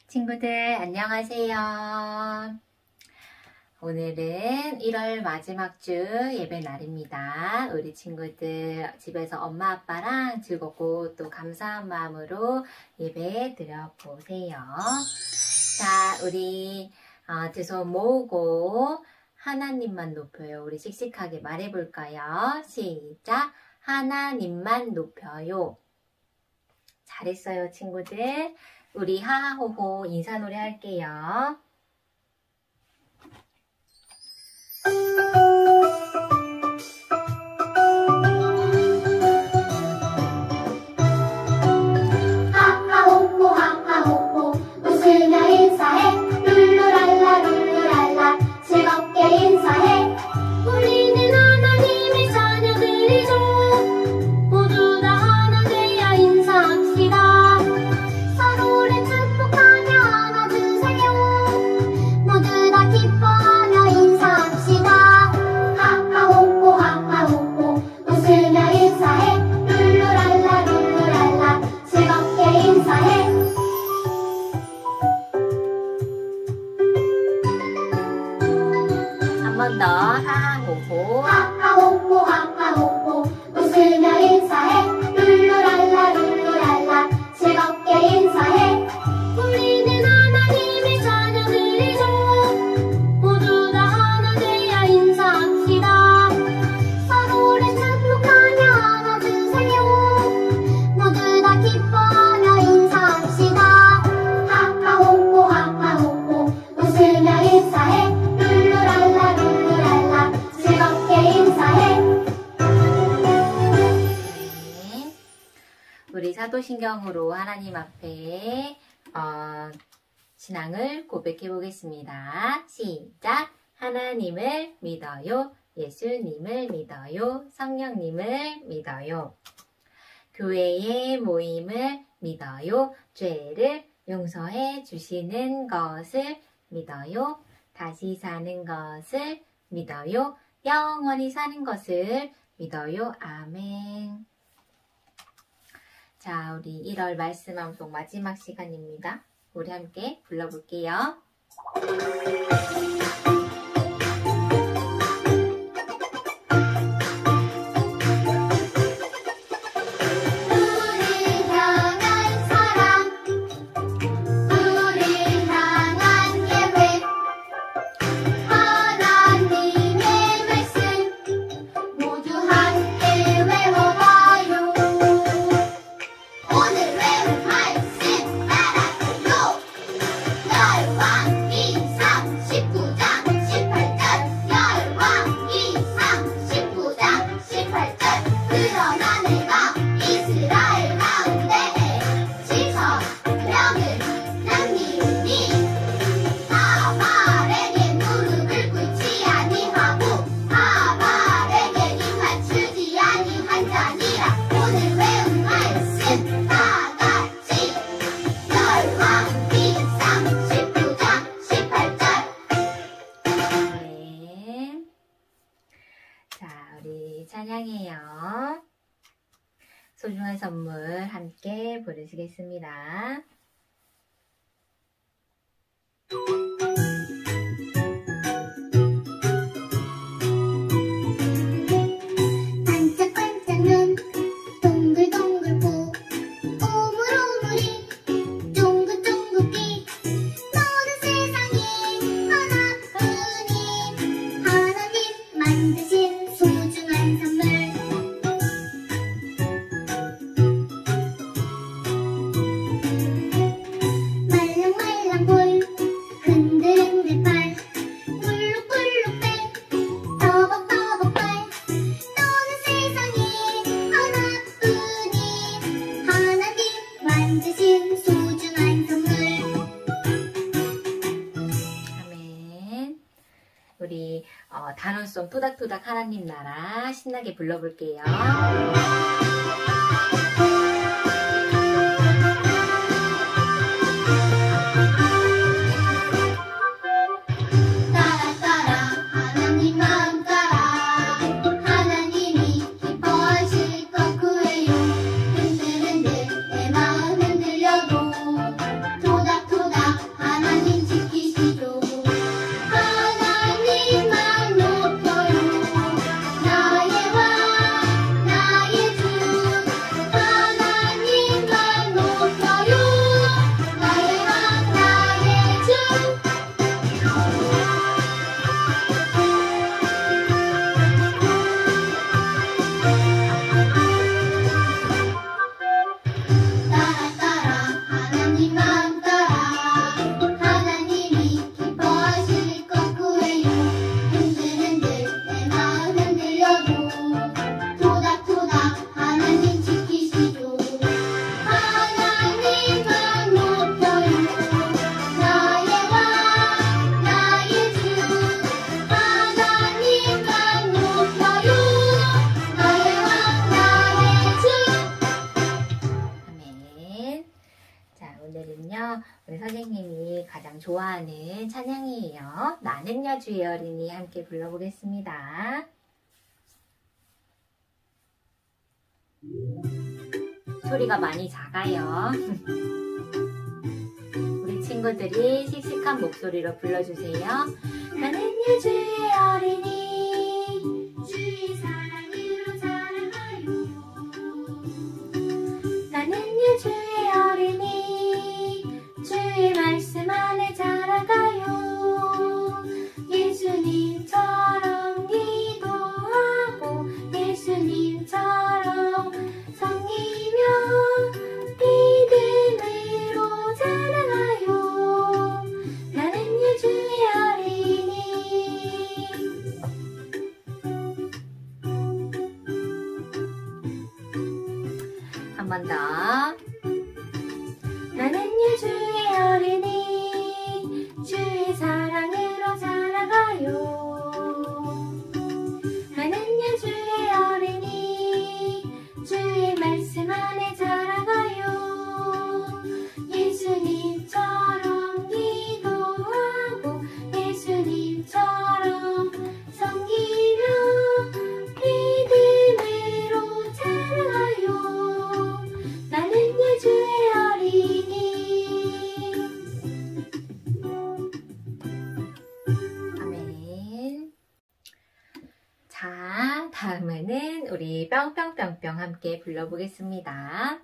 친구들 안녕하세요. 오늘은 1월 마지막 주 예배 날입니다. 우리 친구들 집에서 엄마 아빠랑 즐겁고 또 감사한 마음으로 예배 드려보세요. 자, 우리 두 손 모으고 하나님만 높여요. 우리 씩씩하게 말해볼까요? 시작! 하나님만 높여요. 잘했어요, 친구들. 우리 하하호호 인사노래 할게요. 하하호호 하하호호 웃으며 인사해 룰루랄라 룰루랄라 즐겁게 인사해 우리는 하나님의 자녀들이죠. 모두 다 하나 되어 인사합시다. 한 번 더 하하호호 하하호호 하하호호 웃으며 인사해 룰루랄라 룰루랄라 즐겁게 인사해 우리는 하나님의 자녀들이죠. 모두 다 하나 되어 인사합시다. 서로를 축복하며 안아주세요. 모두 다 기뻐하며 인사합시다. 하하호호 하하호호 웃으며 인사해 룰루랄라 룰루랄라 즐겁게 인사해. 네. 우리 사도신경으로 하나님 앞에 신앙을 고백해 보겠습니다. 시작! 하나님을 믿어요. 예수님을 믿어요. 성령님을 믿어요. 교회의 모임을 믿어요. 죄를 용서해 주시는 것을 믿어요. 다시 사는 것을 믿어요. 영원히 사는 것을 믿어요. 아멘. 자, 우리 1월 말씀 암송 마지막 시간입니다. 우리 함께 불러볼게요. 우릴 향한 사랑 우릴 향한 예배 하나님의 말씀 모두 함께 외워봐요. 오늘 외운 말씀 따라해요. 열왕기상 19장 18절 열왕기상 19장 18절 그러나 내가 이스라엘 가운데 지서 명을 남기니 바알에게 무릎을 꿇지 아니하고 바알에게 입 맞추지 아니한 자니라. 오늘 외운 말씀 다 같이 열왕기상 19장 18절. 네. 자, 우리 찬양해요. 소중한 선물 함께 부르시겠습니다. 반짝반짝 눈 우리 단원송 토닥토닥 하나님 나라 신나게 불러볼게요. 우리 선생님이 가장 좋아하는 찬양이에요. 나는요 주의 어린이 함께 불러보겠습니다. 소리가 많이 작아요. 우리 친구들이 씩씩한 목소리로 불러주세요. 나는요 주의 어린이 주의 사랑으로 자라가요. 나는요 주의 어린이 주의 말씀 안에 자라가요. 예수님처럼 기도하고 예수님처럼 섬기며 믿음으로 자라가요. 나는요 주의 어린이. 한 번 더. 나는요 주의 어린이 주의 사랑으로 자라가요. 나는요 주의 어린이 주의 말씀 안에 자라가요. 예수님처럼 기도하고 예수님처럼 섬기며 믿음으로 자라가요. 나는요 주의 어린이. 아멘. 자, 다음에는 우리 뿅뿅뿅뿅 함께 불러보겠습니다.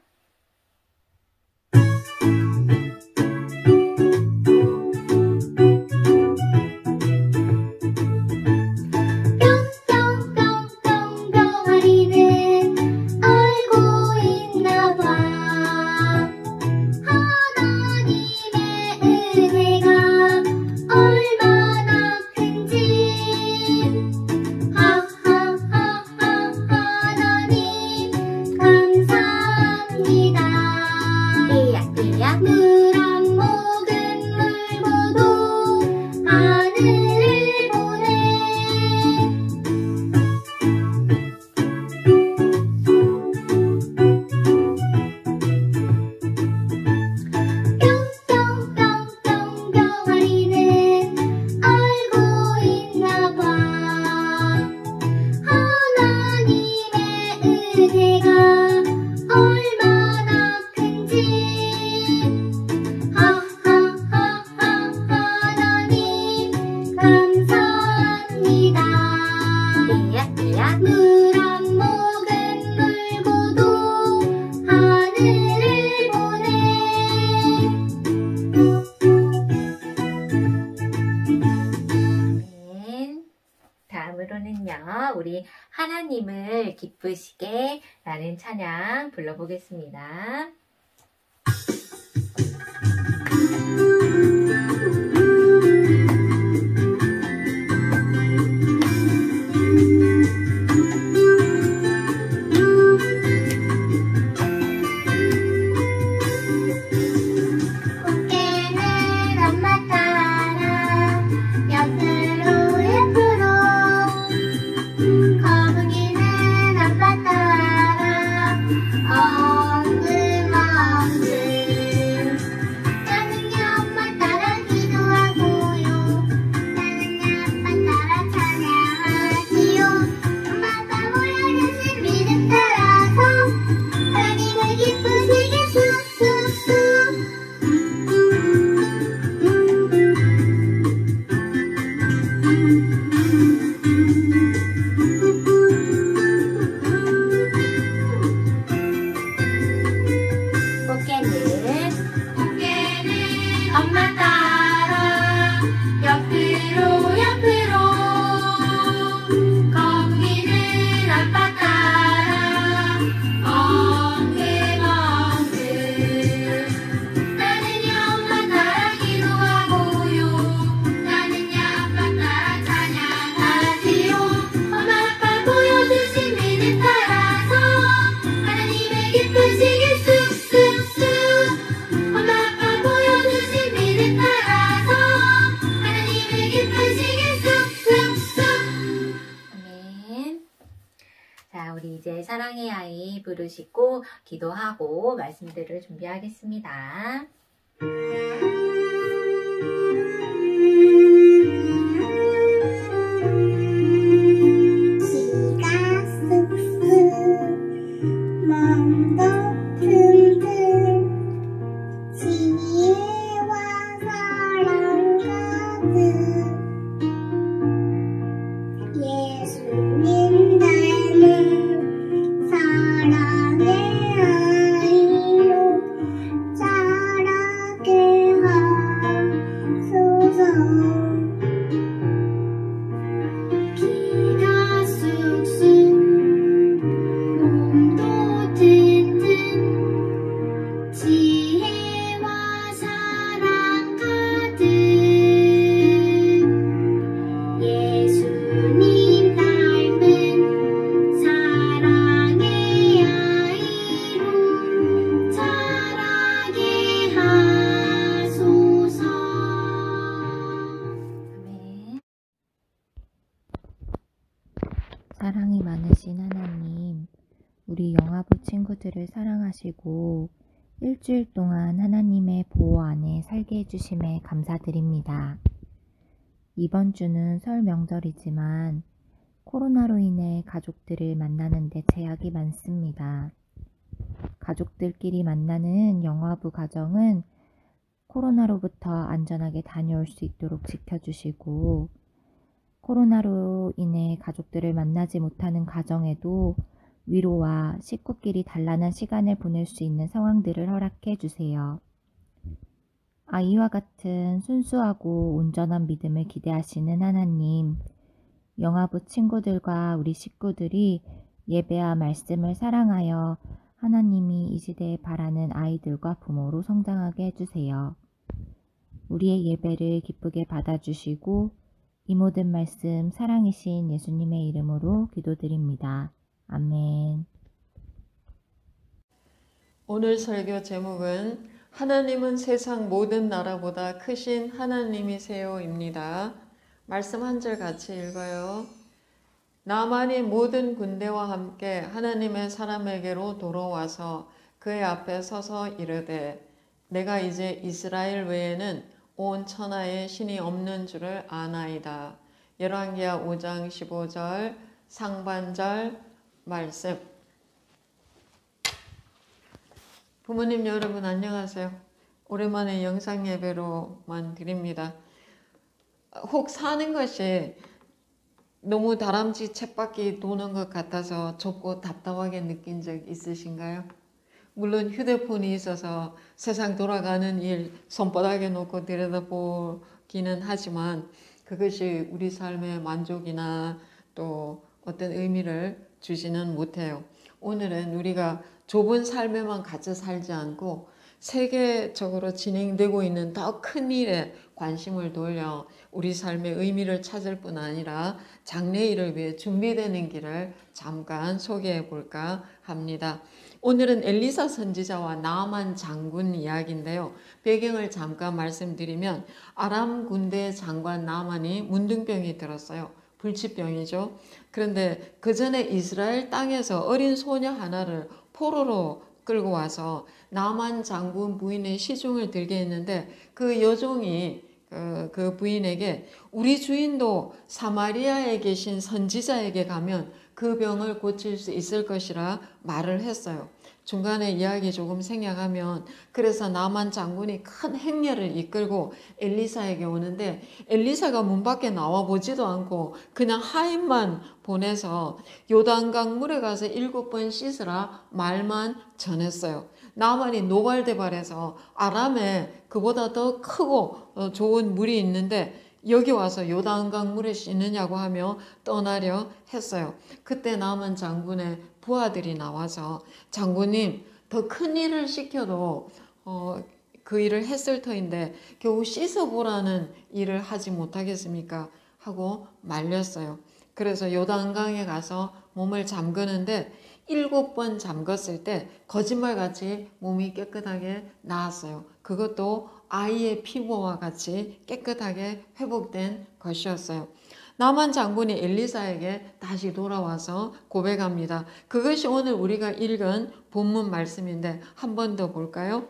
우리 하나님을 기쁘시게 라는 찬양 불러보겠습니다. 꽃게는 엄마 따라 옆으로 예쁘게 꽃게는 엄마 따라 옆으로 거북이는 아빠 따라 엉금엉금 나는야 엄마 따라 기도하고요 나는야 아빠 따라 찬양하지요 엄마 아빠 보여주신 믿음 따라서 하나님의 기쁘시게 쑥쑥쑥 엄마 아빠 보여주신 믿음 따라서 하나님의 기쁘시게 쑥쑥쑥 아멘. 자, 우리 이제 사랑의 아이 부르시고 기도하고 말씀들을 준비하겠습니다. 지가 쑥쑥 맘도 튼튼 지혜와 사랑 가득 예수님 닮은 사랑의 아이로 자라게 하소서 키가 쑥쑥 몸도 튼튼 지혜와 사랑 가득 예수님 닮은 사랑의 아이로 자라게 하소서. 아멘. 사랑이 많으신 하나님, 우리 영화부 친구들을 사랑하시고 일주일 동안 하나님의 보호 안에 살게 해주심에 감사드립니다. 이번 주는 설 명절이지만 코로나로 인해 가족들을 만나는 데 제약이 많습니다. 가족들끼리 만나는 영화부 가정은 코로나로부터 안전하게 다녀올 수 있도록 지켜주시고 코로나로 인해 가족들을 만나지 못하는 가정에도 위로와 식구끼리 단란한 시간을 보낼 수 있는 상황들을 허락해 주세요. 아이와 같은 순수하고 온전한 믿음을 기대하시는 하나님, 영화부 친구들과 우리 식구들이 예배와 말씀을 사랑하여 하나님이 이 시대에 바라는 아이들과 부모로 성장하게 해주세요. 우리의 예배를 기쁘게 받아주시고 이 모든 말씀 사랑이신 예수님의 이름으로 기도드립니다. 아멘. 오늘 설교 제목은 하나님은 세상 모든 나라보다 크신 하나님이세요입니다. 말씀 한 절 같이 읽어요. 나만이 모든 군대와 함께 하나님의 사람에게로 돌아와서 그의 앞에 서서 이르되 내가 이제 이스라엘 외에는 온 천하에 신이 없는 줄을 아나이다. 열왕기하 5장 15절 상반절 말씀. 부모님 여러분 안녕하세요. 오랜만에 영상 예배로만 드립니다. 혹 사는 것이 너무 다람쥐 쳇바퀴 도는 것 같아서 좁고 답답하게 느낀 적 있으신가요? 물론 휴대폰이 있어서 세상 돌아가는 일 손바닥에 놓고 들여다보기는 하지만 그것이 우리 삶의 만족이나 또 어떤 의미를 주지는 못해요. 오늘은 우리가 좁은 삶에만 갇혀 살지 않고 세계적으로 진행되고 있는 더 큰 일에 관심을 돌려 우리 삶의 의미를 찾을 뿐 아니라 장래일을 위해 준비되는 길을 잠깐 소개해 볼까 합니다. 오늘은 엘리사 선지자와 나아만 장군 이야기인데요. 배경을 잠깐 말씀드리면 아람 군대 장관 나아만이 문둥병이 들었어요. 불치병이죠. 그런데 그 전에 이스라엘 땅에서 어린 소녀 하나를 포로로 끌고 와서 나만 장군 부인의 시중을 들게 했는데 그 여종이 그 부인에게 우리 주인도 사마리아에 계신 선지자에게 가면 그 병을 고칠 수 있을 것이라 말을 했어요. 중간에 이야기 조금 생략하면 그래서 나만 장군이 큰 행렬을 이끌고 엘리사에게 오는데 엘리사가 문 밖에 나와 보지도 않고 그냥 하인만 보내서 요단강 물에 가서 7번 씻으라 말만 전했어요. 나만이 노발대발해서 아람에 그보다 더 크고 좋은 물이 있는데 여기 와서 요단강 물에 씻느냐고 하며 떠나려 했어요. 그때 남은 장군의 부하들이 나와서 장군님 더 큰 일을 시켜도 그 일을 했을 터인데 겨우 씻어보라는 일을 하지 못하겠습니까? 하고 말렸어요. 그래서 요단강에 가서 몸을 잠그는데 7번 잠갔을 때 거짓말같이 몸이 깨끗하게 나았어요. 그것도 아이의 피부와 같이 깨끗하게 회복된 것이었어요. 나만 장군이 엘리사에게 다시 돌아와서 고백합니다. 그것이 오늘 우리가 읽은 본문 말씀인데 한 번 더 볼까요?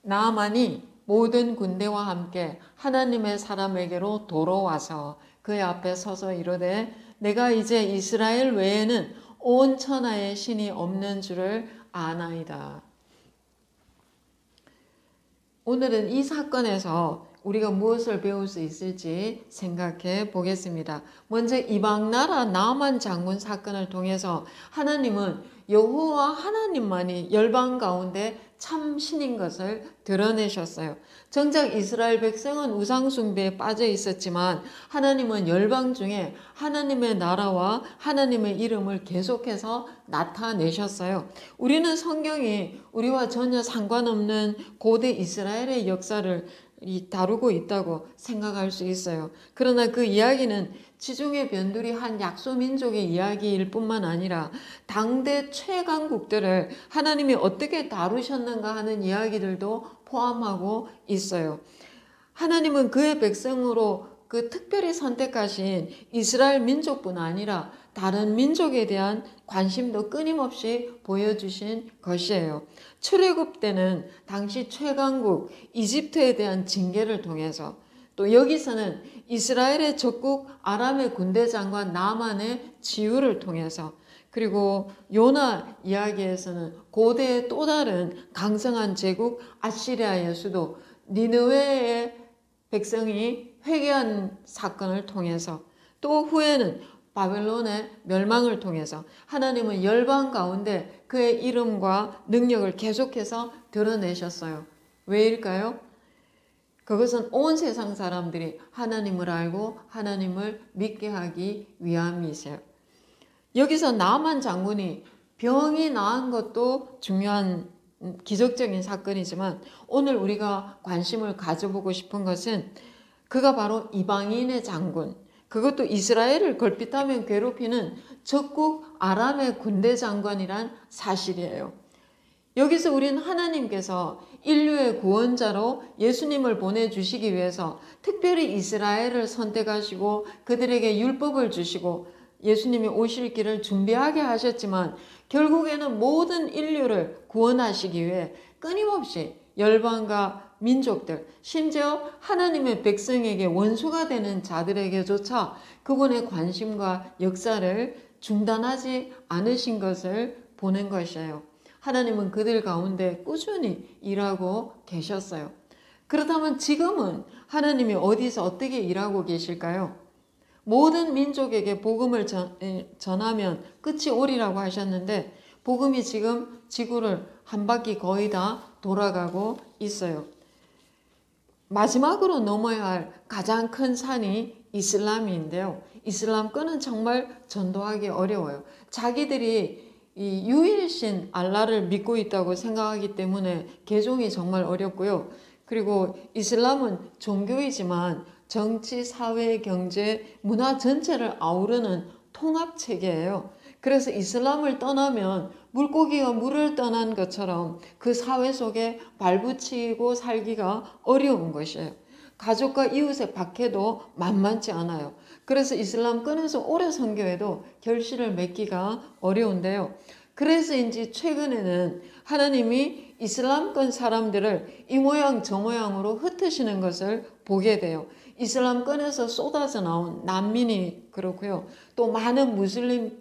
나만이 모든 군대와 함께 하나님의 사람에게로 돌아와서 그의 앞에 서서 이르되 내가 이제 이스라엘 외에는 온 천하에 신이 없는 줄을 아나이다. 오늘은 이 사건에서 우리가 무엇을 배울 수 있을지 생각해 보겠습니다. 먼저 이방 나라 나만 장군 사건을 통해서 하나님은 여호와 하나님만이 열방 가운데 참 신인 것을 드러내셨어요. 정작 이스라엘 백성은 우상 숭배에 빠져 있었지만 하나님은 열방 중에 하나님의 나라와 하나님의 이름을 계속해서 나타내셨어요. 우리는 성경이 우리와 전혀 상관없는 고대 이스라엘의 역사를 다루고 있다고 생각할 수 있어요. 그러나 그 이야기는 지중해 변두리 한 약소민족의 이야기일 뿐만 아니라 당대 최강국들을 하나님이 어떻게 다루셨는가 하는 이야기들도 포함하고 있어요. 하나님은 그의 백성으로 그 특별히 선택하신 이스라엘 민족뿐 아니라 다른 민족에 대한 관심도 끊임없이 보여주신 것이에요. 출애굽 때는 당시 최강국 이집트에 대한 징계를 통해서 또 여기서는 이스라엘의 적국 아람의 군대 장관 나만의 치유를 통해서 그리고 요나 이야기에서는 고대의 또 다른 강성한 제국 아시리아의 수도 니느웨의 백성이 회개한 사건을 통해서 또 후에는 바벨론의 멸망을 통해서 하나님은 열방 가운데 그의 이름과 능력을 계속해서 드러내셨어요. 왜일까요? 그것은 온 세상 사람들이 하나님을 알고 하나님을 믿게 하기 위함이세요. 여기서 나만 장군이 병이 나은 것도 중요한 기적적인 사건이지만 오늘 우리가 관심을 가져보고 싶은 것은 그가 바로 이방인의 장군, 그것도 이스라엘을 걸핏하면 괴롭히는 적국 아람의 군대 장관이란 사실이에요. 여기서 우리는 하나님께서 인류의 구원자로 예수님을 보내주시기 위해서 특별히 이스라엘을 선택하시고 그들에게 율법을 주시고 예수님이 오실 길을 준비하게 하셨지만 결국에는 모든 인류를 구원하시기 위해 끊임없이 열방과 민족들, 심지어 하나님의 백성에게 원수가 되는 자들에게조차 그분의 관심과 역사를 중단하지 않으신 것을 보는 것이에요. 하나님은 그들 가운데 꾸준히 일하고 계셨어요. 그렇다면 지금은 하나님이 어디서 어떻게 일하고 계실까요? 모든 민족에게 복음을 전하면 끝이 오리라고 하셨는데 복음이 지금 지구를 한 바퀴 거의 다 돌아가고 있어요. 마지막으로 넘어야 할 가장 큰 산이 이슬람인데요. 이슬람권은 정말 전도하기 어려워요. 자기들이 이 유일신 알라를 믿고 있다고 생각하기 때문에 개종이 정말 어렵고요. 그리고 이슬람은 종교이지만 정치, 사회, 경제, 문화 전체를 아우르는 통합체계예요. 그래서 이슬람을 떠나면 물고기가 물을 떠난 것처럼 그 사회 속에 발붙이고 살기가 어려운 것이에요. 가족과 이웃의 박해도 만만치 않아요. 그래서 이슬람권에서 오래 선교해도 결실을 맺기가 어려운데요. 그래서인지 최근에는 하나님이 이슬람권 사람들을 이 모양 저 모양으로 흩으시는 것을 보게 돼요. 이슬람권에서 쏟아져 나온 난민이 그렇고요. 또 많은 무슬림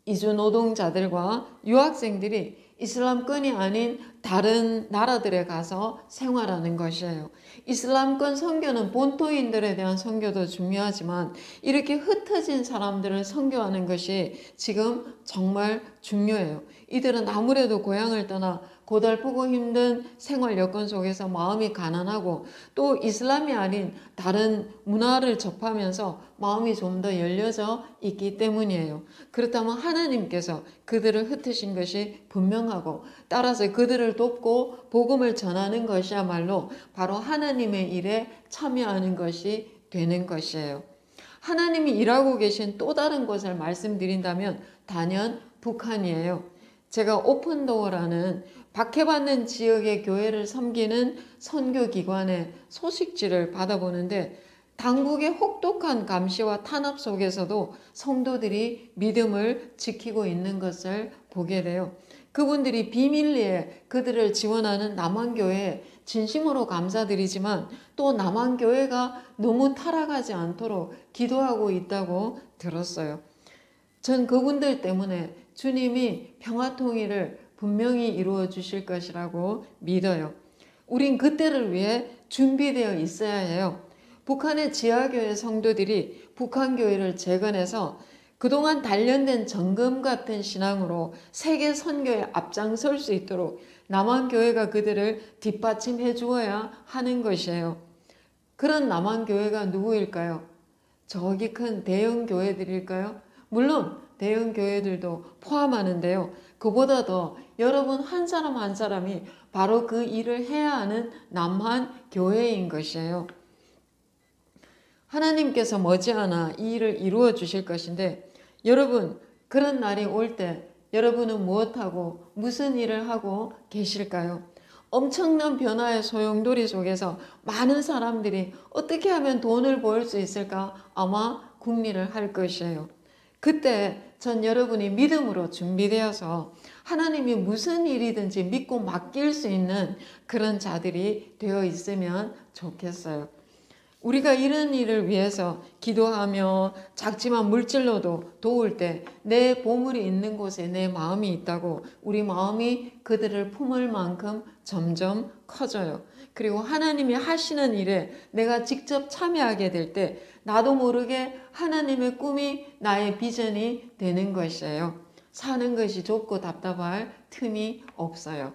이주 노동자들과 유학생들이 이슬람권이 아닌 다른 나라들에 가서 생활하는 것이에요. 이슬람권 선교는 본토인들에 대한 선교도 중요하지만 이렇게 흩어진 사람들을 선교하는 것이 지금 정말 중요해요. 이들은 아무래도 고향을 떠나 고달프고 힘든 생활 여건 속에서 마음이 가난하고 또 이슬람이 아닌 다른 문화를 접하면서 마음이 좀 더 열려져 있기 때문이에요. 그렇다면 하나님께서 그들을 흩으신 것이 분명하고 따라서 그들을 돕고 복음을 전하는 것이야말로 바로 하나님의 일에 참여하는 것이 되는 것이에요. 하나님이 일하고 계신 또 다른 것을 말씀드린다면 단연 북한이에요. 제가 오픈도어라는 박해받는 지역의 교회를 섬기는 선교기관의 소식지를 받아보는데 당국의 혹독한 감시와 탄압 속에서도 성도들이 믿음을 지키고 있는 것을 보게 돼요. 그분들이 비밀리에 그들을 지원하는 남한교회에 진심으로 감사드리지만 또 남한교회가 너무 타락하지 않도록 기도하고 있다고 들었어요. 전 그분들 때문에 주님이 평화통일을 분명히 이루어 주실 것이라고 믿어요. 우린 그때를 위해 준비되어 있어야 해요. 북한의 지하교회 성도들이 북한교회를 재건해서 그동안 단련된 정금 같은 신앙으로 세계 선교에 앞장설 수 있도록 남한교회가 그들을 뒷받침해 주어야 하는 것이에요. 그런 남한교회가 누구일까요? 저기 큰 대형 교회들일까요? 물론 대형 교회들도 포함하는데요. 그보다 더 여러분 한 사람 한 사람이 바로 그 일을 해야 하는 남한 교회인 것이에요. 하나님께서 머지않아 이 일을 이루어 주실 것인데 여러분 그런 날이 올 때 여러분은 무엇하고 무슨 일을 하고 계실까요? 엄청난 변화의 소용돌이 속에서 많은 사람들이 어떻게 하면 돈을 벌 수 있을까 아마 궁리를 할 것이에요. 그때 전 여러분이 믿음으로 준비되어서 하나님이 무슨 일이든지 믿고 맡길 수 있는 그런 자들이 되어 있으면 좋겠어요. 우리가 이런 일을 위해서 기도하며 작지만 물질로도 도울 때 내 보물이 있는 곳에 내 마음이 있다고 우리 마음이 그들을 품을 만큼 점점 커져요. 그리고 하나님이 하시는 일에 내가 직접 참여하게 될 때 나도 모르게 하나님의 꿈이 나의 비전이 되는 것이에요. 사는 것이 좁고 답답할 틈이 없어요.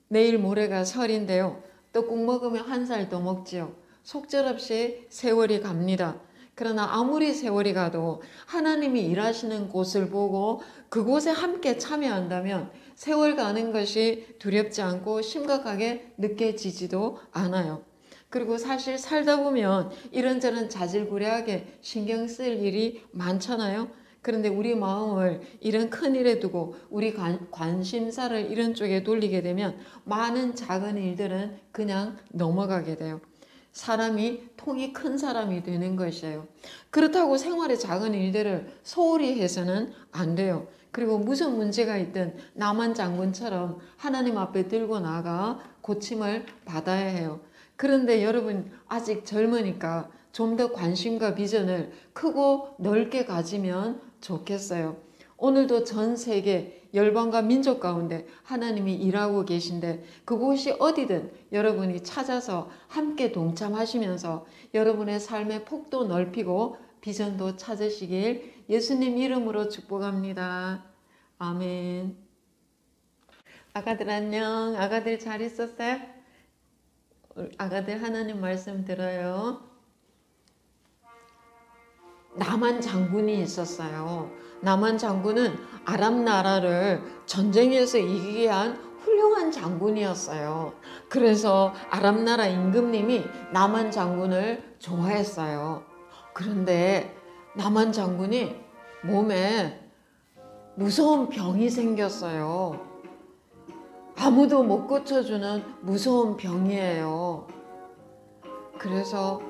내일 모레가 설인데요. 떡국 먹으면 한 살 더 먹지요. 속절없이 세월이 갑니다. 그러나 아무리 세월이 가도 하나님이 일하시는 곳을 보고 그곳에 함께 참여한다면 세월 가는 것이 두렵지 않고 심각하게 느껴지지도 않아요. 그리고 사실 살다 보면 이런저런 자질구레하게 신경 쓸 일이 많잖아요. 그런데 우리 마음을 이런 큰 일에 두고 우리 관심사를 이런 쪽에 돌리게 되면 많은 작은 일들은 그냥 넘어가게 돼요. 사람이 통이 큰 사람이 되는 것이에요. 그렇다고 생활의 작은 일들을 소홀히 해서는 안 돼요. 그리고 무슨 문제가 있든 남한 장군처럼 하나님 앞에 들고 나가 고침을 받아야 해요. 그런데 여러분 아직 젊으니까 좀 더 관심과 비전을 크고 넓게 가지면 좋겠어요. 오늘도 전 세계 열방과 민족 가운데 하나님이 일하고 계신데 그곳이 어디든 여러분이 찾아서 함께 동참하시면서 여러분의 삶의 폭도 넓히고 비전도 찾으시길 예수님 이름으로 축복합니다. 아멘. 아가들 안녕. 아가들 잘 있었어요? 아가들 하나님 말씀 들어요. 나만 장군이 있었어요. 나만 장군은 아람 나라를 전쟁에서 이기게 한 훌륭한 장군이었어요. 그래서 아람 나라 임금님이 나만 장군을 좋아했어요. 그런데 나만 장군이 몸에 무서운 병이 생겼어요. 아무도 못 고쳐주는 무서운 병이에요. 그래서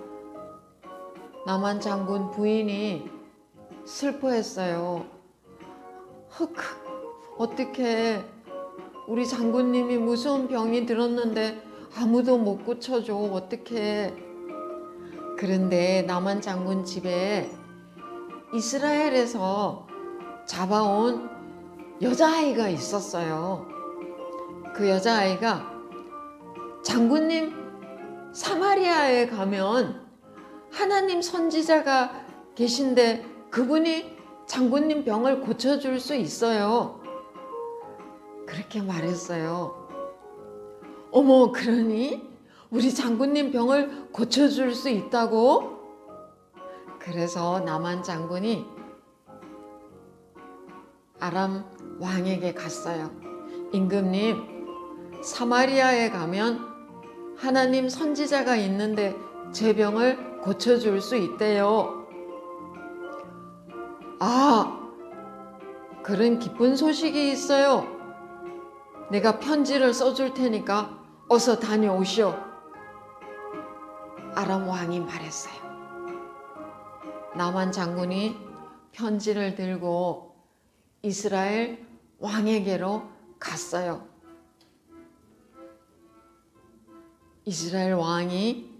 나만 장군 부인이 슬퍼했어요. 어떻게 우리 장군님이 무서운 병이 들었는데 아무도 못 고쳐줘. 어떻게. 그런데 나만 장군 집에 이스라엘에서 잡아온 여자아이가 있었어요. 그 여자아이가 장군님, 사마리아에 가면 하나님 선지자가 계신데 그분이 장군님 병을 고쳐줄 수 있어요. 그렇게 말했어요. 어머, 그러니? 우리 장군님 병을 고쳐줄 수 있다고? 그래서 나만 장군이 아람 왕에게 갔어요. 임금님, 사마리아에 가면 하나님 선지자가 있는데 제 병을 고쳐줄 수 있대요. 아, 그런 기쁜 소식이 있어요. 내가 편지를 써줄 테니까 어서 다녀오시오. 아람 왕이 말했어요. 나만 장군이 편지를 들고 이스라엘 왕에게로 갔어요. 이스라엘 왕이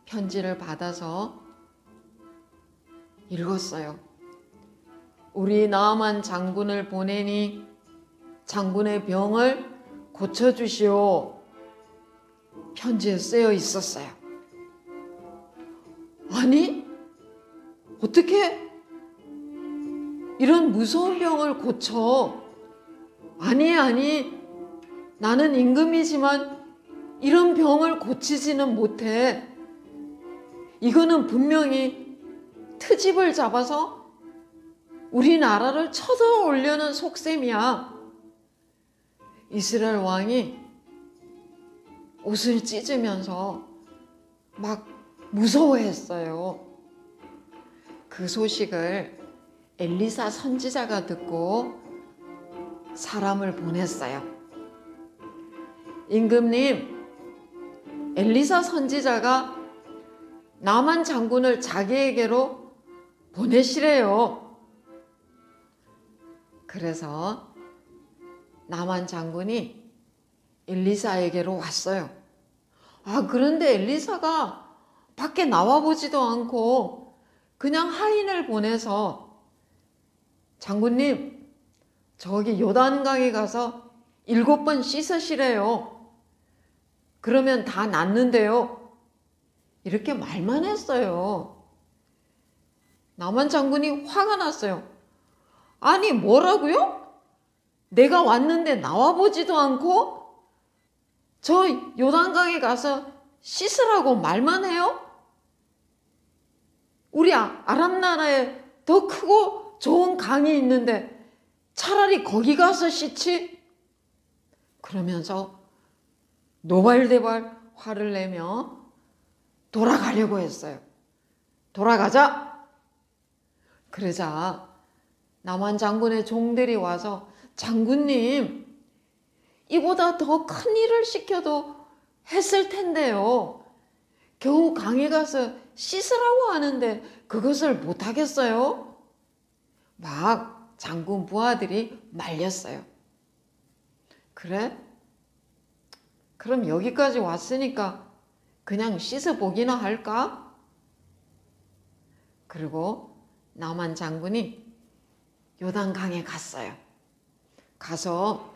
편지를 받아서 읽었어요. 우리 나만 장군을 보내니 장군의 병을 고쳐주시오. 편지에 쓰여 있었어요. 아니, 어떻게 이런 무서운 병을 고쳐? 아니, 나는 임금이지만 이런 병을 고치지는 못해. 이거는 분명히 트집을 잡아서 우리나라를 쳐들어오려는 속셈이야. 이스라엘 왕이 옷을 찢으면서 막 무서워했어요. 그 소식을 엘리사 선지자가 듣고 사람을 보냈어요. 임금님, 엘리사 선지자가 나만 장군을 자기에게로 보내시래요. 그래서 나만 장군이 엘리사에게로 왔어요. 그런데 엘리사가 밖에 나와보지도 않고 그냥 하인을 보내서 장군님, 저기 요단강에 가서 7번 씻으시래요. 그러면 다 낫는데요. 이렇게 말만 했어요. 나만 장군이 화가 났어요. 아니, 뭐라고요? 내가 왔는데 나와보지도 않고 저 요단강에 가서 씻으라고 말만 해요? 우리 아람 나라에 더 크고 좋은 강이 있는데 차라리 거기 가서 씻지? 그러면서 노발대발 화를 내며 돌아가려고 했어요. 돌아가자! 그러자 나만 장군의 종들이 와서 장군님, 이보다 더 큰 일을 시켜도 했을 텐데요. 겨우 강에 가서 씻으라고 하는데 그것을 못하겠어요? 막 장군 부하들이 말렸어요. 그래? 그럼 여기까지 왔으니까 그냥 씻어보기나 할까? 그리고 나만 장군이 요단강에 갔어요. 가서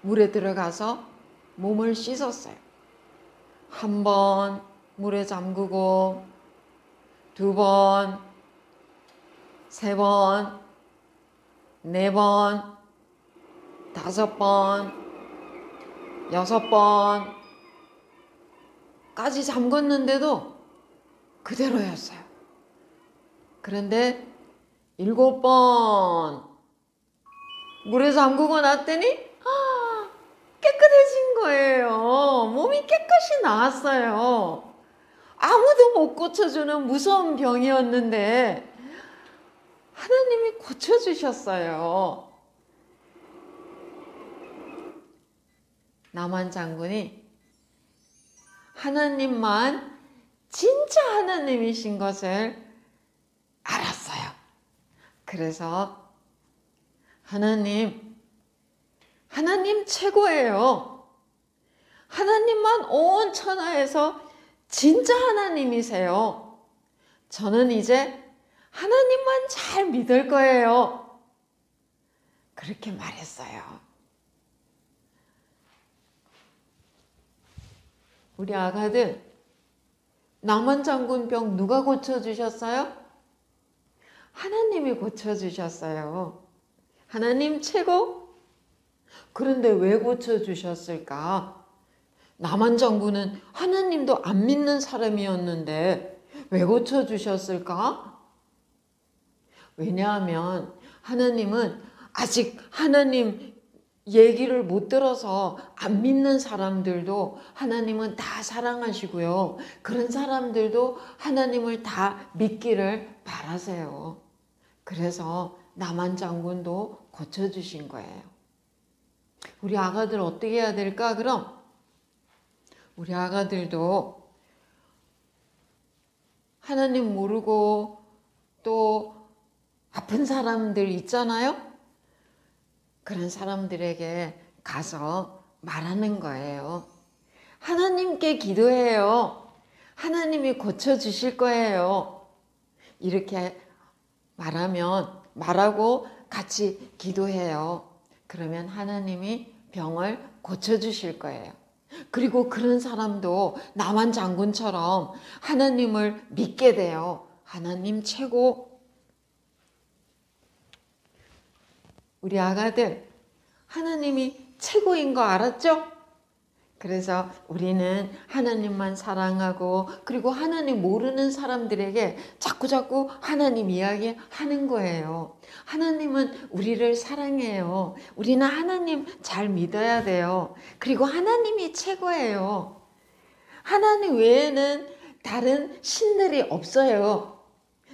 물에 들어가서 몸을 씻었어요. 1번 물에 잠그고 2번, 3번, 4번, 5번, 6번까지 잠궜는데도 그대로였어요. 그런데 7번 물에 잠그고 났더니 깨끗해진 거예요. 몸이 깨끗이 나았어요. 아무도 못 고쳐주는 무서운 병이었는데 하나님이 고쳐주셨어요. 나만 장군이 하나님만 진짜 하나님이신 것을 알았어요. 그래서 하나님 최고예요. 하나님만 온 천하에서 진짜 하나님이세요. 저는 이제 하나님만 잘 믿을 거예요. 그렇게 말했어요. 우리 아가들 남한 장군 병 누가 고쳐주셨어요? 하나님이 고쳐주셨어요. 하나님 최고? 그런데 왜 고쳐주셨을까? 남한 장군은 하나님도 안 믿는 사람이었는데 왜 고쳐주셨을까? 왜냐하면 하나님은 아직 하나님 얘기를 못 들어서 안 믿는 사람들도 하나님은 다 사랑하시고요. 그런 사람들도 하나님을 다 믿기를 바라세요. 그래서 남한 장군도 고쳐주신 거예요. 우리 아가들 어떻게 해야 될까? 그럼 우리 아가들도 하나님 모르고 또 아픈 사람들 있잖아요. 그런 사람들에게 가서 말하는 거예요. 하나님께 기도해요. 하나님이 고쳐주실 거예요. 이렇게 말하고 같이 기도해요. 그러면 하나님이 병을 고쳐주실 거예요. 그리고 그런 사람도 남한 장군처럼 하나님을 믿게 돼요. 하나님 최고. 우리 아가들 하나님이 최고인 거 알았죠? 그래서 우리는 하나님만 사랑하고 그리고 하나님 모르는 사람들에게 자꾸 하나님 이야기 하는 거예요. 하나님은 우리를 사랑해요. 우리는 하나님 잘 믿어야 돼요. 그리고 하나님이 최고예요. 하나님 외에는 다른 신들이 없어요.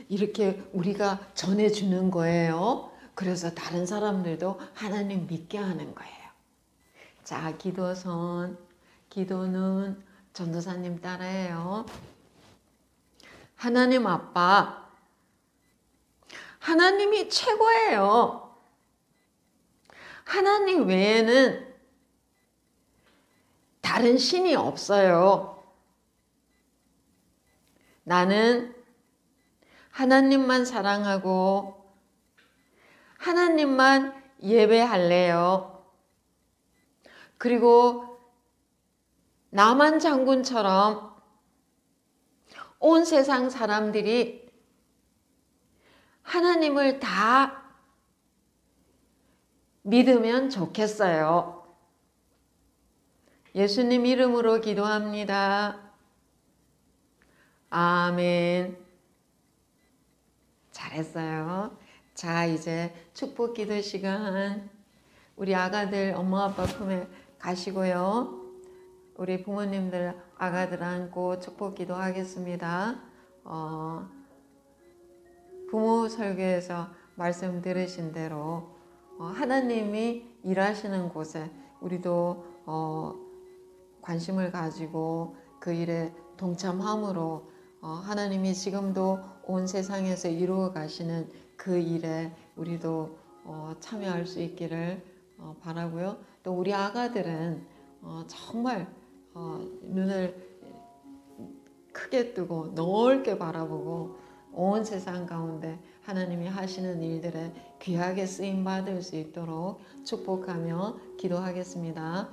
이렇게 우리가 전해주는 거예요. 그래서 다른 사람들도 하나님 믿게 하는 거예요. 자, 기도는 전도사님 따라해요. 하나님 아빠, 하나님이 최고예요. 하나님 외에는 다른 신이 없어요. 나는 하나님만 사랑하고 하나님만 예배할래요. 그리고 남한 장군처럼 온 세상 사람들이 하나님을 다 믿으면 좋겠어요. 예수님 이름으로 기도합니다. 아멘. 잘했어요. 자, 이제 축복 기도 시간. 우리 아가들 엄마 아빠 품에 가시고요. 우리 부모님들 아가들 안고 축복 기도 하겠습니다. 부모 설교에서 말씀 들으신 대로 하나님이 일하시는 곳에 우리도 관심을 가지고 그 일에 동참함으로 하나님이 지금도 온 세상에서 이루어 가시는 그 일에 우리도 참여할 수 있기를 바라고요. 또 우리 아가들은 정말 눈을 크게 뜨고 넓게 바라보고 온 세상 가운데 하나님이 하시는 일들에 귀하게 쓰임 받을 수 있도록 축복하며 기도하겠습니다.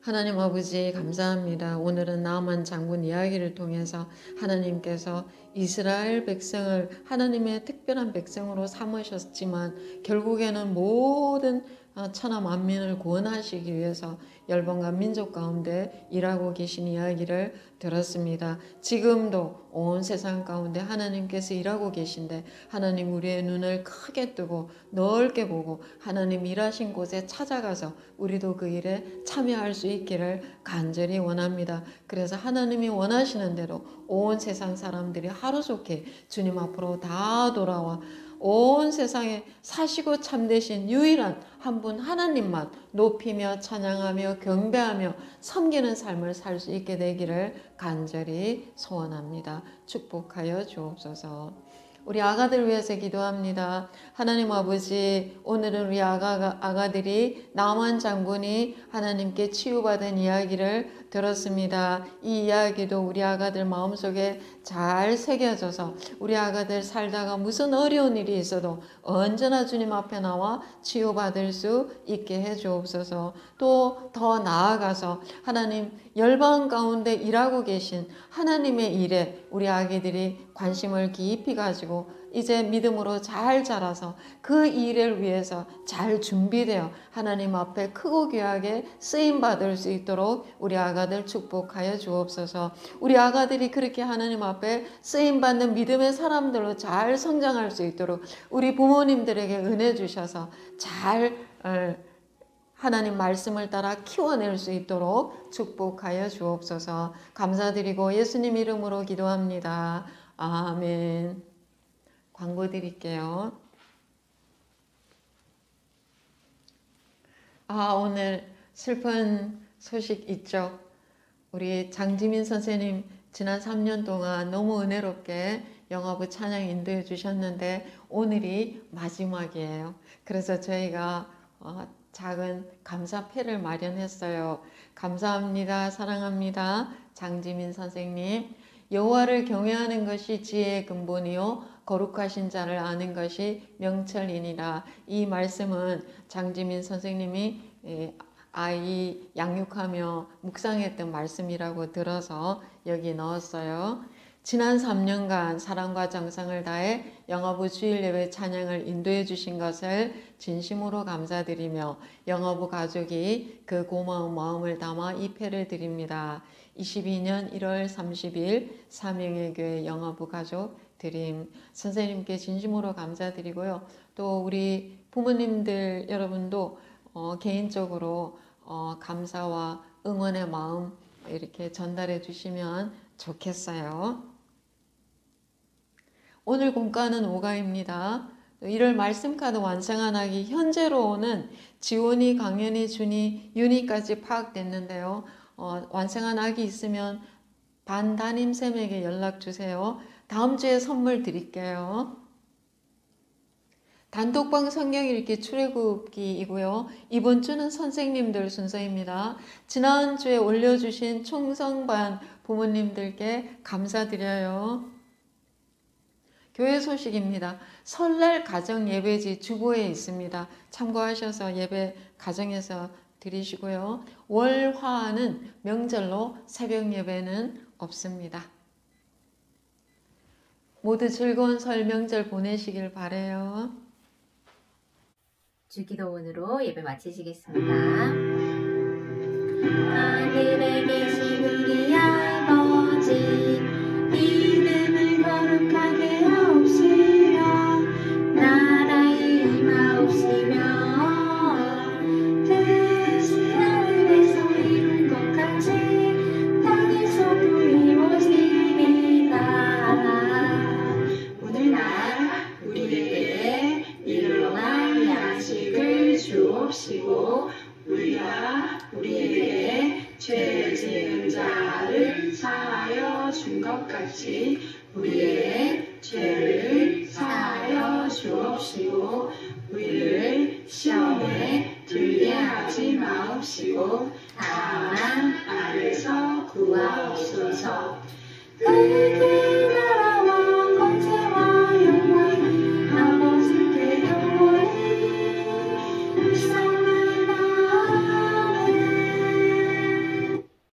하나님 아버지 감사합니다. 오늘은 나만 장군 이야기를 통해서 하나님께서 이스라엘 백성을 하나님의 특별한 백성으로 삼으셨지만 결국에는 모든 천하 만민을 구원하시기 위해서 열방과 민족 가운데 일하고 계신 이야기를 들었습니다. 지금도 온 세상 가운데 하나님께서 일하고 계신데 하나님 우리의 눈을 크게 뜨고 넓게 보고 하나님 일하신 곳에 찾아가서 우리도 그 일에 참여할 수 있기를 간절히 원합니다. 그래서 하나님이 원하시는 대로 온 세상 사람들이 하루속히 주님 앞으로 다 돌아와 온 세상에 사시고 참되신 유일한 한 분 하나님만 높이며 찬양하며 경배하며 섬기는 삶을 살 수 있게 되기를 간절히 소원합니다. 축복하여 주옵소서. 우리 아가들 위해서 기도합니다. 하나님 아버지, 오늘은 우리 아가들이 남한 장군이 하나님께 치유받은 이야기를 들었습니다. 이 이야기도 우리 아가들 마음속에 잘 새겨져서 우리 아가들 살다가 무슨 어려운 일이 있어도 언제나 주님 앞에 나와 치유받을 수 있게 해 주옵소서. 또 더 나아가서 하나님 열방 가운데 일하고 계신 하나님의 일에 우리 아기들이 관심을 깊이 가지고 이제 믿음으로 잘 자라서 그 일을 위해서 잘 준비되어 하나님 앞에 크고 귀하게 쓰임받을 수 있도록 우리 아가들 축복하여 주옵소서. 우리 아가들이 그렇게 하나님 앞에 쓰임받는 믿음의 사람들로 잘 성장할 수 있도록 우리 부모님들에게 은혜 주셔서 잘 하나님 말씀을 따라 키워낼 수 있도록 축복하여 주옵소서. 감사드리고 예수님 이름으로 기도합니다. 아멘. 광고 드릴게요. 오늘 슬픈 소식 있죠. 우리 장지민 선생님 지난 3년 동안 너무 은혜롭게 영화부 찬양 인도해 주셨는데 오늘이 마지막이에요. 그래서 저희가 작은 감사패를 마련했어요. 감사합니다. 사랑합니다. 장지민 선생님. 여호와를 경외하는 것이 지혜의 근본이요 거룩하신 자를 아는 것이 명철이니라. 이 말씀은 장지민 선생님이 아이 양육하며 묵상했던 말씀이라고 들어서 여기 넣었어요. 지난 3년간 사랑과 정성을 다해 영어부 주일예배 찬양을 인도해 주신 것을 진심으로 감사드리며 영어부 가족이 그 고마운 마음을 담아 이 패를 드립니다. 22년 1월 30일 사명의 교회 영어부 가족 드림. 선생님께 진심으로 감사드리고요. 또 우리 부모님들 여러분도 개인적으로 감사와 응원의 마음 이렇게 전달해 주시면 좋겠어요. 오늘 공과는 5가입니다. 1월 말씀카드 완성한 학이 현재로는 지원이, 강연이, 준이, 윤이까지 파악됐는데요. 완성한 학이 있으면 반 담임쌤에게 연락 주세요. 다음 주에 선물 드릴게요. 단톡방 성경 읽기 출애굽기이고요. 이번 주는 선생님들 순서입니다. 지난주에 올려주신 총성반 부모님들께 감사드려요. 교회 소식입니다. 설날 가정 예배지 주보에 있습니다. 참고하셔서 예배 가정에서 드리시고요. 월, 화는 명절로 새벽 예배는 없습니다. 모두 즐거운 설 명절 보내시길 바라요. 주기도문으로 예배 마치시겠습니다. 하늘에 계신 우리 아버지 이름을 거룩하게 하옵시며 나라의 임하옵시며 뜻이 하늘에서 이룬 것 같이 땅에서도 이루어지리이다. 오늘날 우리에게 일용할 양식을 주옵시고 우리가 우리에게 죄를 지은 자를 사하여 준 것 같이 우리의 죄를 사하여 주옵시고 우리를 시험에 들게 하지 마옵시고 다만 악에서 구하옵소서. 그게